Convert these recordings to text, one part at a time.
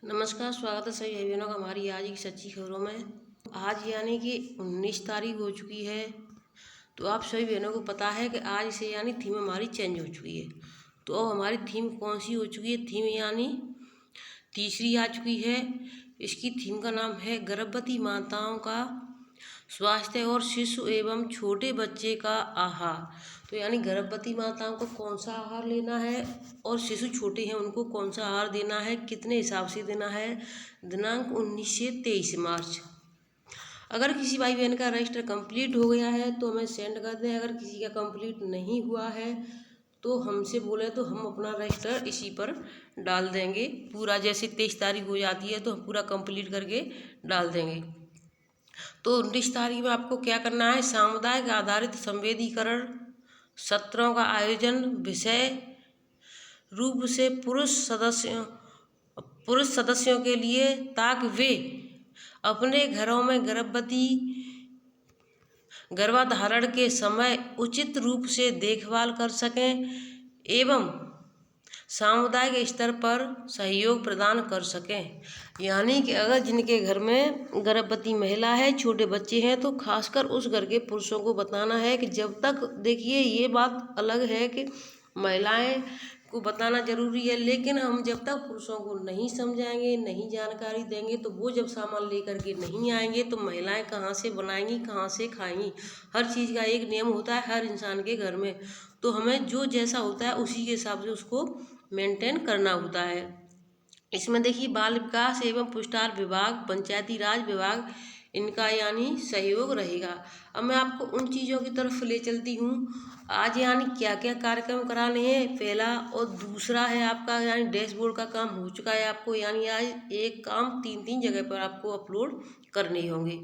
नमस्कार, स्वागत है सभी भाई बहनों का हमारी आज की सच्ची खबरों में। आज यानी कि 19 तारीख हो चुकी है। तो आप सभी बहनों को पता है कि आज से यानी थीम हमारी चेंज हो चुकी है। तो अब हमारी थीम कौन सी हो चुकी है? थीम यानी तीसरी आ चुकी है। इसकी थीम का नाम है गर्भवती माताओं का स्वास्थ्य और शिशु एवं छोटे बच्चे का आहार। तो यानी गर्भवती माताओं को कौन सा आहार लेना है और शिशु छोटे हैं उनको कौन सा आहार देना है, कितने हिसाब से देना है। दिनांक 19 से 23 मार्च। अगर किसी भाई बहन का रजिस्टर कंप्लीट हो गया है तो हमें सेंड कर दें। अगर किसी का कंप्लीट नहीं हुआ है तो हमसे बोले तो हम अपना रजिस्टर इसी पर डाल देंगे। पूरा जैसे 23 तारीख हो जाती है तो हम पूरा कंप्लीट करके डाल देंगे। तो 19 तारीख में आपको क्या करना है? सामुदायिक आधारित संवेदीकरण सत्रों का आयोजन विषय रूप से पुरुष सदस्यों के लिए, ताकि वे अपने घरों में गर्भाधारण के समय उचित रूप से देखभाल कर सकें एवं सामुदायिक स्तर पर सहयोग प्रदान कर सकें। यानी कि अगर जिनके घर में गर्भवती महिला है, छोटे बच्चे हैं, तो खासकर उस घर के पुरुषों को बताना है कि जब तक, देखिए ये बात अलग है कि महिलाएं को बताना जरूरी है, लेकिन हम जब तक पुरुषों को नहीं समझाएंगे, नहीं जानकारी देंगे, तो वो जब सामान लेकर के नहीं आएंगे तो महिलाएं कहाँ से बनाएंगी, कहाँ से खाएंगी। हर चीज़ का एक नियम होता है हर इंसान के घर में। तो हमें जो जैसा होता है उसी के हिसाब से उसको मेंटेन करना होता है। इसमें देखिए बाल विकास एवं पुष्टार विभाग, पंचायती राज विभाग, इनका यानी सहयोग रहेगा। अब मैं आपको उन चीज़ों की तरफ ले चलती हूँ। आज यानी क्या क्या कार्यक्रम कराने हैं, पहला और दूसरा है आपका यानी डैशबोर्ड का काम हो चुका है आपको, यानी आज एक काम 3-3 जगह पर आपको अपलोड करने होंगे।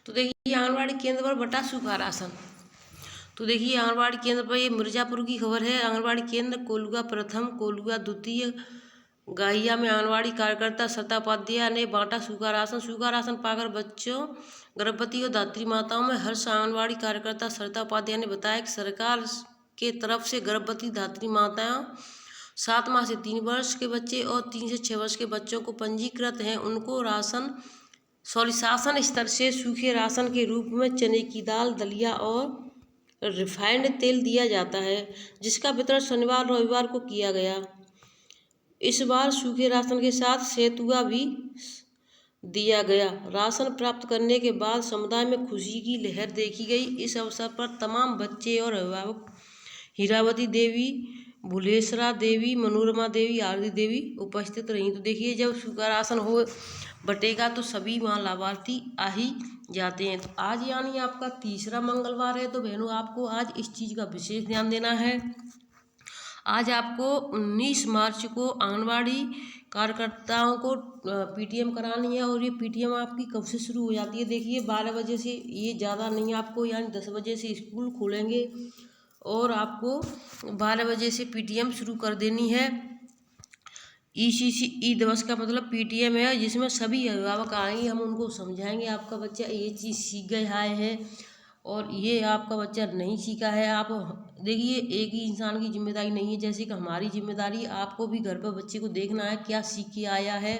तो देखिए आंगनबाड़ी केंद्र पर बटा सूखा राशन। तो देखिए आंगनबाड़ी केंद्र पर, ये मिर्ज़ापुर की खबर है। आंगनबाड़ी केंद्र कोलुआ प्रथम, कोलुआ द्वितीय, गाहिया में आंगनबाड़ी कार्यकर्ता सरिता उपाध्याय ने बांटा सूखा राशन। सूखा राशन पाकर बच्चों, गर्भवती और धात्री माताओं में हर्ष। आंगनबाड़ी कार्यकर्ता सरिता उपाध्याय ने बताया कि सरकार के तरफ से गर्भवती धात्री माताओं, 7 माह से 3 वर्ष के बच्चे और 3 से 6 वर्ष के बच्चों को पंजीकृत हैं, उनको शासन स्तर से सूखे राशन के रूप में चने की दाल, दलिया और रिफाइंड तेल दिया जाता है, जिसका वितरण शनिवार रविवार को किया गया। इस बार सूखे राशन के साथ सेतुआ भी दिया गया। राशन प्राप्त करने के बाद समुदाय में खुशी की लहर देखी गई। इस अवसर पर तमाम बच्चे और अभिभावक हीरावती देवी, भुलेश्वरा देवी, मनोरमा देवी, आरती देवी उपस्थित रहीं। तो देखिए जब सूखा राशन हो बटेगा तो सभी वहाँ लाभार्थी आ ही जाते हैं। तो आज यानी आपका तीसरा मंगलवार है, तो बहनों आपको आज इस चीज़ का विशेष ध्यान देना है। आज आपको 19 मार्च को आंगनबाड़ी कार्यकर्ताओं को पीटीएम करानी है, और ये पीटीएम आपकी कब से शुरू हो जाती है? देखिए 12 बजे से, ये ज़्यादा नहीं, आपको यानी 10 बजे से स्कूल खोलेंगे और आपको 12 बजे से पीटीएम शुरू कर देनी है। ई दिवस का मतलब पीटीएम है, जिसमें सभी अभिभावक आएंगे, हम उनको समझाएंगे आपका बच्चा ये चीज़ सीख गया है और ये आपका बच्चा नहीं सीखा है। आप देखिए एक ही इंसान की जिम्मेदारी नहीं है, जैसे कि हमारी जिम्मेदारी, आपको भी घर पर बच्चे को देखना है क्या सीख के आया है,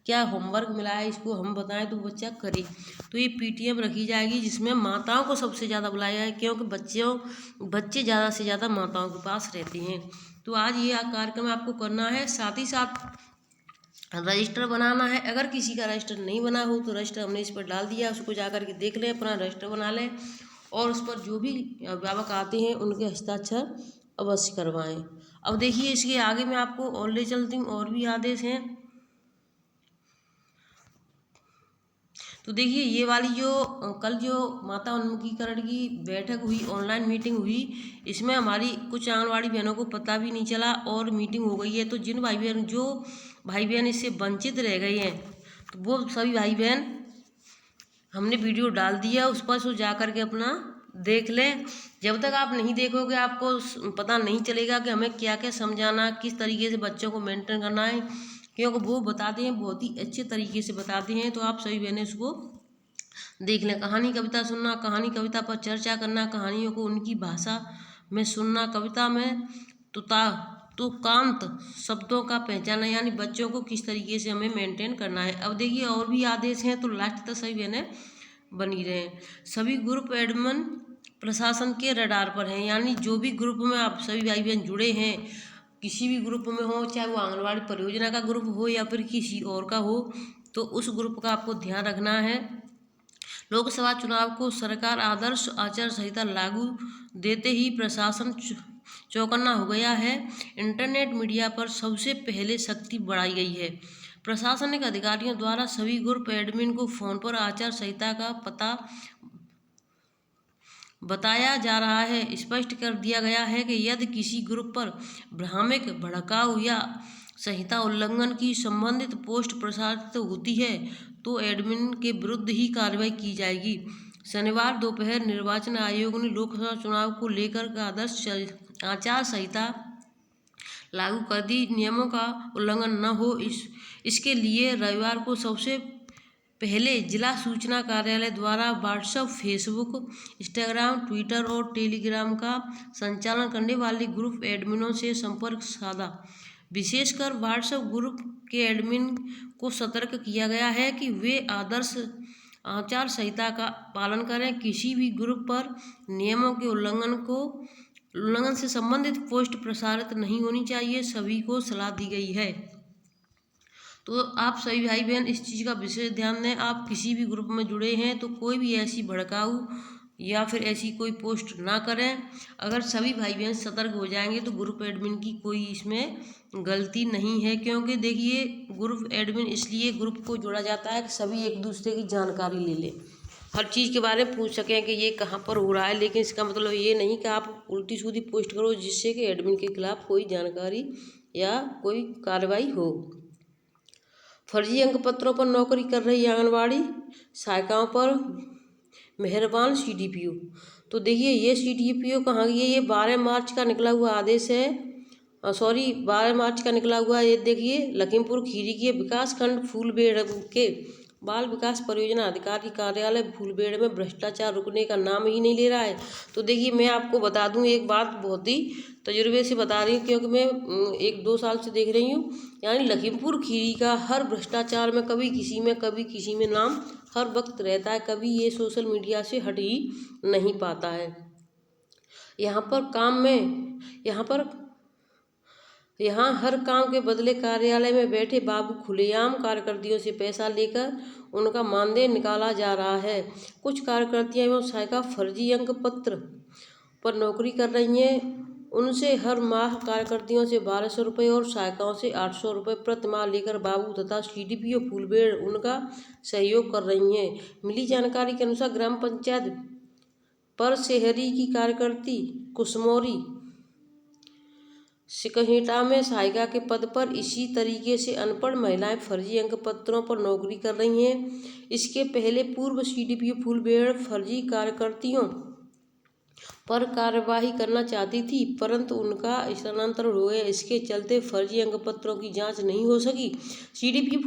क्या होमवर्क मिला है, इसको हम बताएं तो बच्चा करे। तो ये पीटीएम रखी जाएगी, जिसमें माताओं को सबसे ज़्यादा बुलाया है, क्योंकि बच्चे ज़्यादा से ज़्यादा माताओं के पास रहते हैं। तो आज ये कार्यक्रम आपको करना है। साथ ही साथ रजिस्टर बनाना है। अगर किसी का रजिस्टर नहीं बना हो तो रजिस्टर हमने इस पर डाल दिया, उसको जा कर के देख लें, अपना रजिस्टर बना लें और उस पर जो भी अभिभावक आते हैं उनके हस्ताक्षर अवश्य करवाएं। अब देखिए इसके आगे मैं आपको और ले चलती हूँ, और भी आदेश हैं। तो देखिए ये वाली जो कल जो माता उन्मुखीकरण की बैठक हुई, ऑनलाइन मीटिंग हुई, इसमें हमारी कुछ आंगनबाड़ी बहनों को पता भी नहीं चला और मीटिंग हो गई है। तो जिन भाई बहन इससे वंचित रह गए हैं, तो वो सभी भाई बहन हमने वीडियो डाल दिया, उस पर जा कर के अपना देख लें। जब तक आप नहीं देखोगे आपको पता नहीं चलेगा कि हमें क्या क्या समझाना, किस तरीके से बच्चों को मेंटेन करना है, क्योंकि वो बताते हैं, बहुत ही अच्छे तरीके से बताते हैं। तो आप सभी बहनें उसको देख लें। कहानी कविता सुनना, कहानी कविता पर चर्चा करना, कहानियों को उनकी भाषा में सुनना, कविता में तो कांत शब्दों का पहचाना, यानी बच्चों को किस तरीके से हमें मेंटेन करना है। अब देखिए और भी आदेश हैं, तो लास्ट तक सभी बहनें बनी रहें। सभी ग्रुप एडमिन प्रशासन के रडार पर हैं, यानी जो भी ग्रुप में आप सभी भाई बहन जुड़े हैं, किसी भी ग्रुप में हो, चाहे वो आंगनबाड़ी परियोजना का ग्रुप हो या फिर किसी और का हो, तो उस ग्रुप का आपको ध्यान रखना है। लोकसभा चुनाव को सरकार आदर्श आचार संहिता लागू देते ही प्रशासन चौकन्ना हो गया है। इंटरनेट मीडिया पर सबसे पहले सख्ती बढ़ाई गई है। प्रशासनिक अधिकारियों द्वारा सभी ग्रुप एडमिन को फोन पर आचार संहिता का पता बताया जा रहा है। स्पष्ट कर दिया गया है कि यदि किसी ग्रुप पर भ्रामक, भड़काऊ या संहिता उल्लंघन की संबंधित पोस्ट प्रसारित होती है तो एडमिन के विरुद्ध ही कार्रवाई की जाएगी। शनिवार दोपहर निर्वाचन आयोग ने लोकसभा चुनाव को लेकर आदर्श आचार संहिता लागू कर दी। नियमों का उल्लंघन न हो इसके लिए रविवार को सबसे पहले जिला सूचना कार्यालय द्वारा व्हाट्सएप, फेसबुक, इंस्टाग्राम, ट्विटर और टेलीग्राम का संचालन करने वाले ग्रुप एडमिनों से संपर्क साधा। विशेषकर व्हाट्सएप ग्रुप के एडमिन को सतर्क किया गया है कि वे आदर्श आचार संहिता का पालन करें। किसी भी ग्रुप पर नियमों के उल्लंघन से संबंधित पोस्ट प्रसारित नहीं होनी चाहिए, सभी को सलाह दी गई है। तो आप सभी भाई बहन इस चीज़ का विशेष ध्यान दें। आप किसी भी ग्रुप में जुड़े हैं तो कोई भी ऐसी भड़काऊ या फिर ऐसी कोई पोस्ट ना करें। अगर सभी भाई बहन सतर्क हो जाएंगे तो ग्रुप एडमिन की कोई इसमें गलती नहीं है, क्योंकि देखिए ग्रुप एडमिन इसलिए ग्रुप को जोड़ा जाता है कि सभी एक दूसरे की जानकारी ले लें, हर चीज़ के बारे में पूछ सकें कि ये कहाँ पर हो रहा है। लेकिन इसका मतलब ये नहीं कि आप उल्टी सीधी पोस्ट करो जिससे कि एडमिन के खिलाफ कोई जानकारी या कोई कार्रवाई हो। फर्जी अंक पत्रों पर नौकरी कर रही आंगनबाड़ी सहायिकाओं पर मेहरबान CDPO। तो देखिए ये CDPO कहाँ गई है, ये 12 मार्च का निकला हुआ आदेश है, 12 मार्च का निकला हुआ। ये देखिए लखीमपुर खीरी के विकासखंड फूलबेड़ के बाल विकास परियोजना अधिकारी कार्यालय फूलबेड़ में भ्रष्टाचार रुकने का नाम ही नहीं ले रहा है। तो देखिए मैं आपको बता दूं एक बात, बहुत ही तजुर्बे से बता रही हूँ, क्योंकि मैं 1-2 साल से देख रही हूँ। यानी लखीमपुर खीरी का हर भ्रष्टाचार में कभी किसी में नाम हर वक्त रहता है, कभी ये सोशल मीडिया से हट ही नहीं पाता है। यहाँ हर काम के बदले कार्यालय में बैठे बाबू खुलेआम कार्यकर्तियों से पैसा लेकर उनका मानदेय निकाला जा रहा है। कुछ कार्यकर्तियां एवं सहायिका फर्जी अंक पत्र पर नौकरी कर रही हैं। उनसे हर माह कार्यकर्तियों से 1200 रुपये और सहायिकाओं से 800 रुपये प्रति माह लेकर बाबू तथा CDPO फूलबेड़ उनका सहयोग कर रही हैं। मिली जानकारी के अनुसार ग्राम पंचायत परसेहरी की कार्यकर्ती कुसमोरी सिकहीटा में सहायिका के पद पर इसी तरीके से अनपढ़ महिलाएं फर्जी अंक पत्रों पर नौकरी कर रही हैं। इसके पहले पूर्व CDPO फूलबेड़ फर्जी कार्यकर्तियों पर कार्यवाही करना चाहती थी, परंतु उनका स्थानांतरण हो गया। इसके चलते फर्जी अंक पत्रों की जांच नहीं हो सकी। CDPO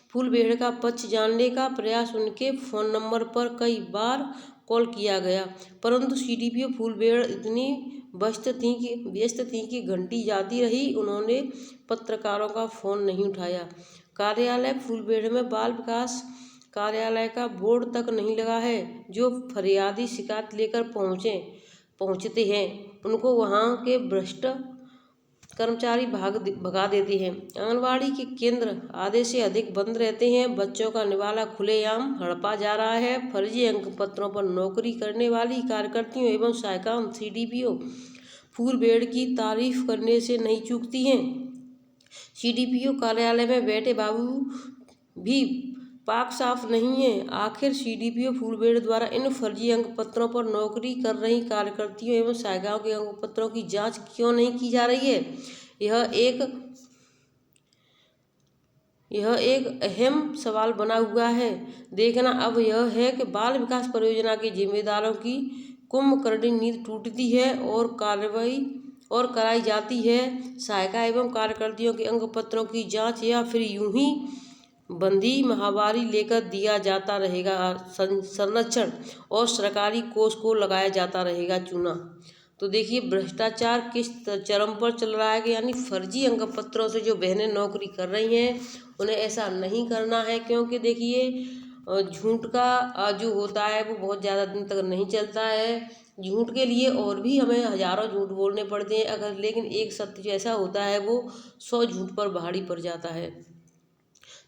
फूलबेड़ का पक्ष जानने का प्रयास उनके फ़ोन नंबर पर कई बार कॉल किया गया, परंतु CDPO फूलबेड़ इतनी व्यस्त थी कि घंटी जाती रही। उन्होंने पत्रकारों का फ़ोन नहीं उठाया। कार्यालय फूलबेड़ में बाल विकास कार्यालय का बोर्ड तक नहीं लगा है। जो फरियादी शिकायत लेकर पहुँचते हैं उनको वहाँ के भ्रष्ट कर्मचारी भगा देते हैं। आंगनबाड़ी के केंद्र आधे से अधिक बंद रहते हैं। बच्चों का निवाला खुलेआम हड़पा जा रहा है। फर्जी अंक पत्रों पर नौकरी करने वाली कार्यकर्तियों एवं सहायिकाओं CDPO फूलबेड़ की तारीफ करने से नहीं चूकती हैं। CDPO कार्यालय में बैठे बाबू भी पाक साफ नहीं है। आखिर CDPO फूलबेड़ द्वारा इन फर्जी अंक पत्रों पर नौकरी कर रही कार्यकर्तियों एवं सहायिकाओं के अंक पत्रों की जांच क्यों नहीं की जा रही है? यह एक अहम सवाल बना हुआ है। देखना अब यह है कि बाल विकास परियोजना के जिम्मेदारों की कुंभकर्णी नींद टूटती है और कराई जाती है सहायिका एवं कार्यकर्तियों के अंक पत्रों की जांच, या फिर यूं ही बंदी महावारी लेकर दिया जाता रहेगा संरक्षण और सरकारी कोष को लगाया जाता रहेगा चूना। तो देखिए भ्रष्टाचार किस चरम पर चल रहा है कि यानी फर्जी अंक पत्रों से जो बहनें नौकरी कर रही हैं उन्हें ऐसा नहीं करना है, क्योंकि देखिए झूठ का जो होता है वो बहुत ज़्यादा दिन तक नहीं चलता है। झूठ के लिए और भी हमें हजारों झूठ बोलने पड़ते हैं अगर, लेकिन एक सत्य जो ऐसा होता है वो 100 झूठ पर भारी पड़ जाता है।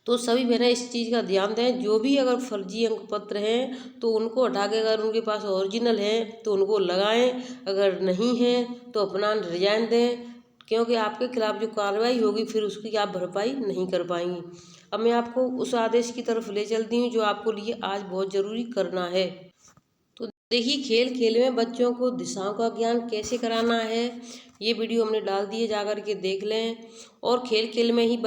तो सभी बहनें इस चीज़ का ध्यान दें, जो भी अगर फर्जी अंक पत्र हैं तो उनको हटा के अगर उनके पास ओरिजिनल हैं तो उनको लगाएं, अगर नहीं हैं तो अपना रिजाइन दें, क्योंकि आपके खिलाफ जो कार्रवाई होगी फिर उसकी आप भरपाई नहीं कर पाएंगी। अब मैं आपको उस आदेश की तरफ ले चलती हूँ जो आपको लिए आज बहुत ज़रूरी करना है। तो देखिए खेल खेल में बच्चों को दिशाओं का ज्ञान कैसे कराना है, ये वीडियो हमने डाल दी है, जाकर के देख लें। और खेल खेल में ही